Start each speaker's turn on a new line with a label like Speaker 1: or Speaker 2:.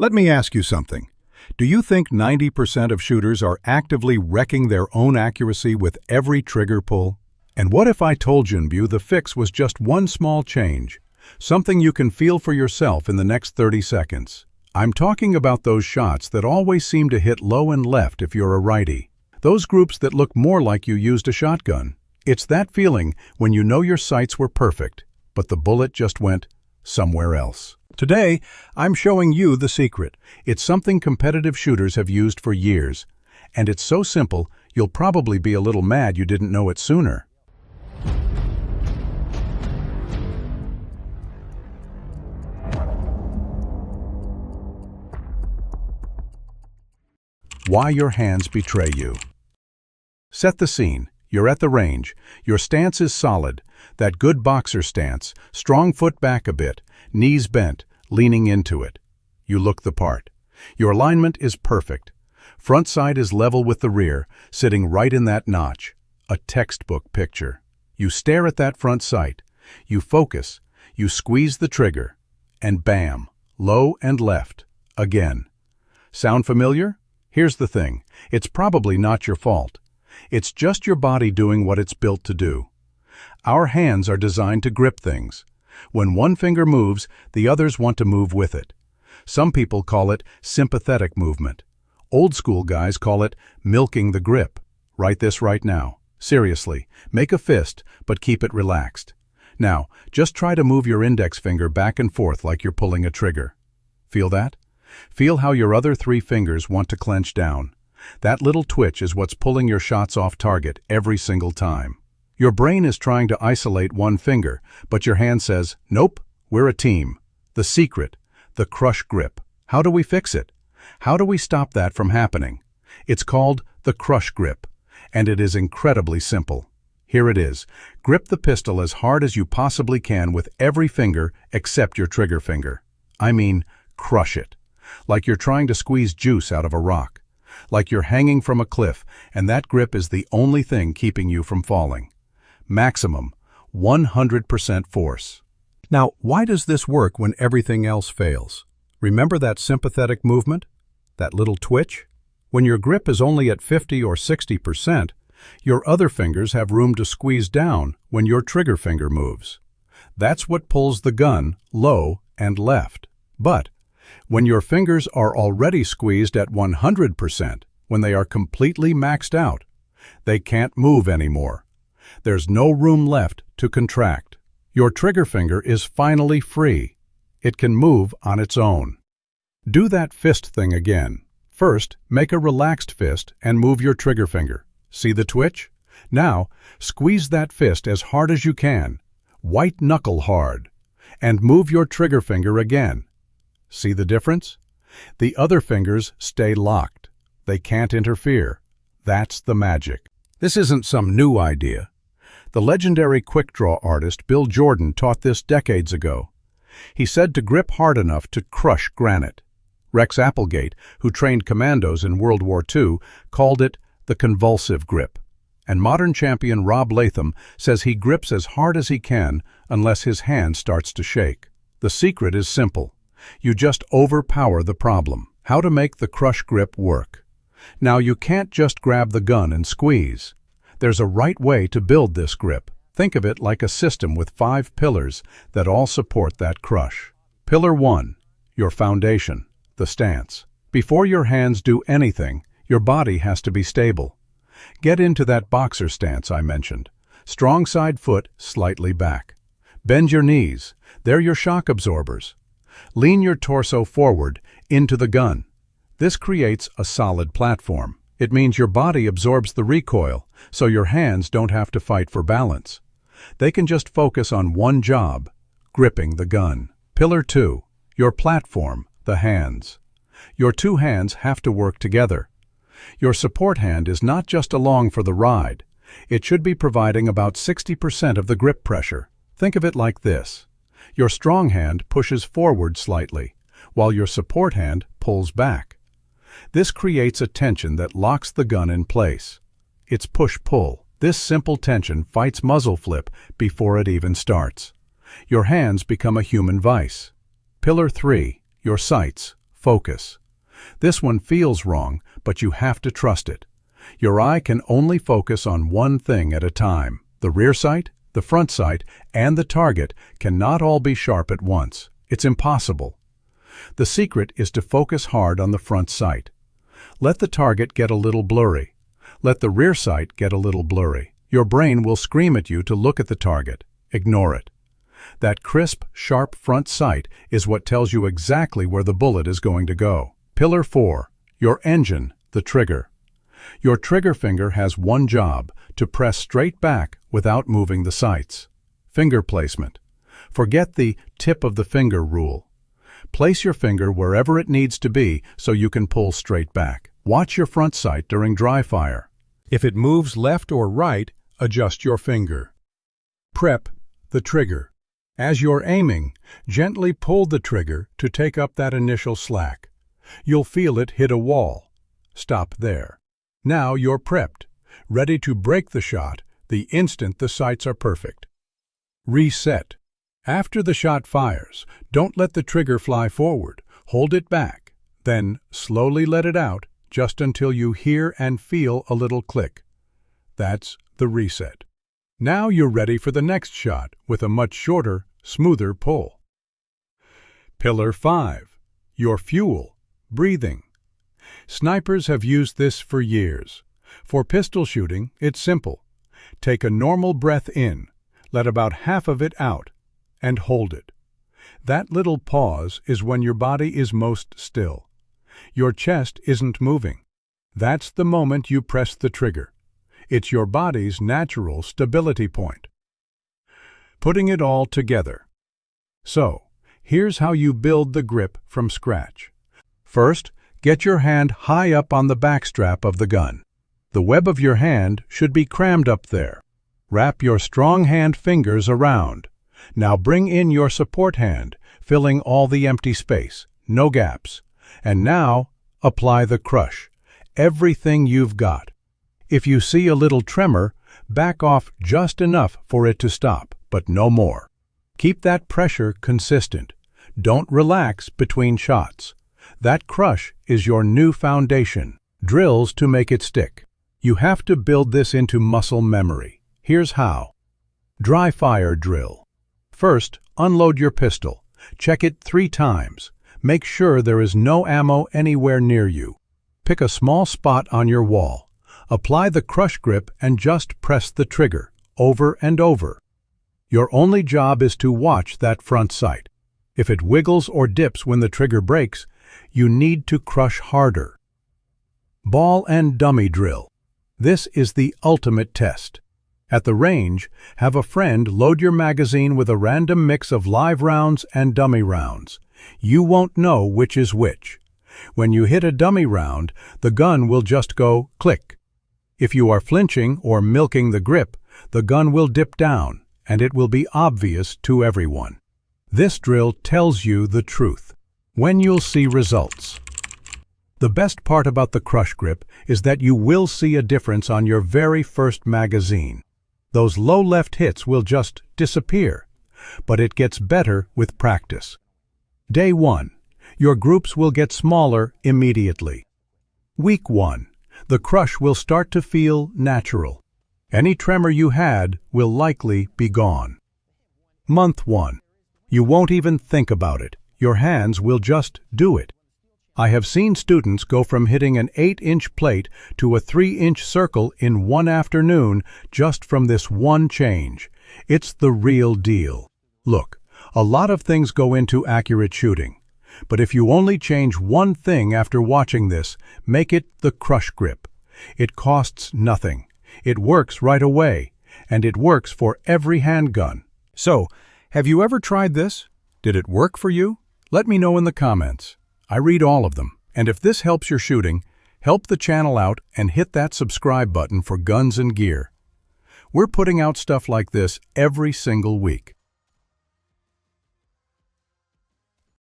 Speaker 1: Let me ask you something. Do you think 90% of shooters are actively wrecking their own accuracy with every trigger pull? And what if I told you the fix was just one small change, something you can feel for yourself in the next 30 seconds? I'm talking about those shots that always seem to hit low and left if you're a righty. Those groups that look more like you used a shotgun. It's that feeling when you know your sights were perfect, but the bullet just went somewhere else. Today, I'm showing you the secret. It's something competitive shooters have used for years, and it's so simple, you'll probably be a little mad you didn't know it sooner. Why your hands betray you. Set the scene. You're at the range. Your stance is solid. That good boxer stance, strong foot back a bit, knees bent, leaning into it. You look the part. Your alignment is perfect. Front sight is level with the rear, sitting right in that notch. A textbook picture. You stare at that front sight. You focus. You squeeze the trigger. And bam, low and left. Again. Sound familiar? Here's the thing. It's probably not your fault. It's just your body doing what it's built to do. Our hands are designed to grip things. When one finger moves, the others want to move with it. Some people call it sympathetic movement. Old school guys call it milking the grip. Write this right now. Seriously, make a fist, but keep it relaxed. Now, just try to move your index finger back and forth like you're pulling a trigger. Feel that? Feel how your other three fingers want to clench down. That little twitch is what's pulling your shots off target every single time. Your brain is trying to isolate one finger, but your hand says, nope, we're a team. The secret, the crush grip. How do we fix it? How do we stop that from happening? It's called the crush grip, and it is incredibly simple. Here it is. Grip the pistol as hard as you possibly can with every finger except your trigger finger. I mean, crush it. Like you're trying to squeeze juice out of a rock. Like you're hanging from a cliff, and that grip is the only thing keeping you from falling. Maximum, 100% force. Now, why does this work when everything else fails? Remember that sympathetic movement? That little twitch? When your grip is only at 50 or 60%, your other fingers have room to squeeze down when your trigger finger moves. That's what pulls the gun low and left. But when your fingers are already squeezed at 100%, when they are completely maxed out, they can't move anymore. There's no room left to contract. Your trigger finger is finally free. It can move on its own. Do that fist thing again. First, make a relaxed fist and move your trigger finger. See the twitch? Now, squeeze that fist as hard as you can, white knuckle hard, and move your trigger finger again. See the difference? The other fingers stay locked. They can't interfere. That's the magic. This isn't some new idea. The legendary quick-draw artist Bill Jordan taught this decades ago. He said to grip hard enough to crush granite. Rex Applegate, who trained commandos in World War II, called it the convulsive grip. And modern champion Rob Latham says he grips as hard as he can unless his hand starts to shake. The secret is simple. You just overpower the problem. How to make the crush grip work. Now, you can't just grab the gun and squeeze. There's a right way to build this grip. Think of it like a system with 5 pillars that all support that crush. Pillar 1, your foundation, the stance. Before your hands do anything, your body has to be stable. Get into that boxer stance I mentioned. Strong side foot slightly back. Bend your knees. They're your shock absorbers. Lean your torso forward into the gun. This creates a solid platform. It means your body absorbs the recoil, so your hands don't have to fight for balance. They can just focus on one job, gripping the gun. Pillar 2, your platform, the hands. Your two hands have to work together. Your support hand is not just along for the ride. It should be providing about 60% of the grip pressure. Think of it like this. Your strong hand pushes forward slightly, while your support hand pulls back. This creates a tension that locks the gun in place. It's push-pull. This simple tension fights muzzle flip before it even starts. Your hands become a human vice. Pillar 3, your sights, focus. This one feels wrong, but you have to trust it. Your eye can only focus on one thing at a time. The rear sight, the front sight, and the target cannot all be sharp at once. It's impossible. The secret is to focus hard on the front sight. Let the target get a little blurry. Let the rear sight get a little blurry. Your brain will scream at you to look at the target. Ignore it. That crisp, sharp front sight is what tells you exactly where the bullet is going to go. Pillar 4. Your engine, the trigger. Your trigger finger has one job: to press straight back without moving the sights. Finger placement. Forget the tip of the finger rule. Place your finger wherever it needs to be so you can pull straight back. Watch your front sight during dry fire. If it moves left or right, adjust your finger. Prep, the trigger. As you're aiming, gently pull the trigger to take up that initial slack. You'll feel it hit a wall. Stop there. Now you're prepped, ready to break the shot the instant the sights are perfect. Reset. After the shot fires, don't let the trigger fly forward. Hold it back. Then slowly let it out just until you hear and feel a little click. That's the reset. Now you're ready for the next shot with a much shorter, smoother pull. Pillar 5. Your fuel, breathing. Snipers have used this for years. For pistol shooting, it's simple. Take a normal breath in, let about half of it out, and hold it. That little pause is when your body is most still. Your chest isn't moving. That's the moment you press the trigger. It's your body's natural stability point. Putting it all together. So, here's how you build the grip from scratch. First, get your hand high up on the backstrap of the gun. The web of your hand should be crammed up there. Wrap your strong hand fingers around. Now bring in your support hand, filling all the empty space, no gaps. And now, apply the crush. Everything you've got. If you see a little tremor, back off just enough for it to stop, but no more. Keep that pressure consistent. Don't relax between shots. That crush is your new foundation. Drills to make it stick. You have to build this into muscle memory. Here's how. Dry fire drill. First, unload your pistol. Check it 3 times. Make sure there is no ammo anywhere near you. Pick a small spot on your wall. Apply the crush grip and just press the trigger, over and over. Your only job is to watch that front sight. If it wiggles or dips when the trigger breaks, you need to crush harder. Ball and dummy drill. This is the ultimate test. At the range, have a friend load your magazine with a random mix of live rounds and dummy rounds. You won't know which is which. When you hit a dummy round, the gun will just go click. If you are flinching or milking the grip, the gun will dip down, and it will be obvious to everyone. This drill tells you the truth. When you'll see results. The best part about the crush grip is that you will see a difference on your very first magazine. Those low left hits will just disappear, but it gets better with practice. Day 1. Your groups will get smaller immediately. Week 1. The crush will start to feel natural. Any tremor you had will likely be gone. Month 1. You won't even think about it. Your hands will just do it. I have seen students go from hitting an 8-inch plate to a 3-inch circle in one afternoon just from this one change. It's the real deal. Look, a lot of things go into accurate shooting. But if you only change one thing after watching this, make it the crush grip. It costs nothing. It works right away, and it works for every handgun. So, have you ever tried this? Did it work for you? Let me know in the comments. I read all of them. And if this helps your shooting, help the channel out and hit that subscribe button for guns and gear. We're putting out stuff like this every single week.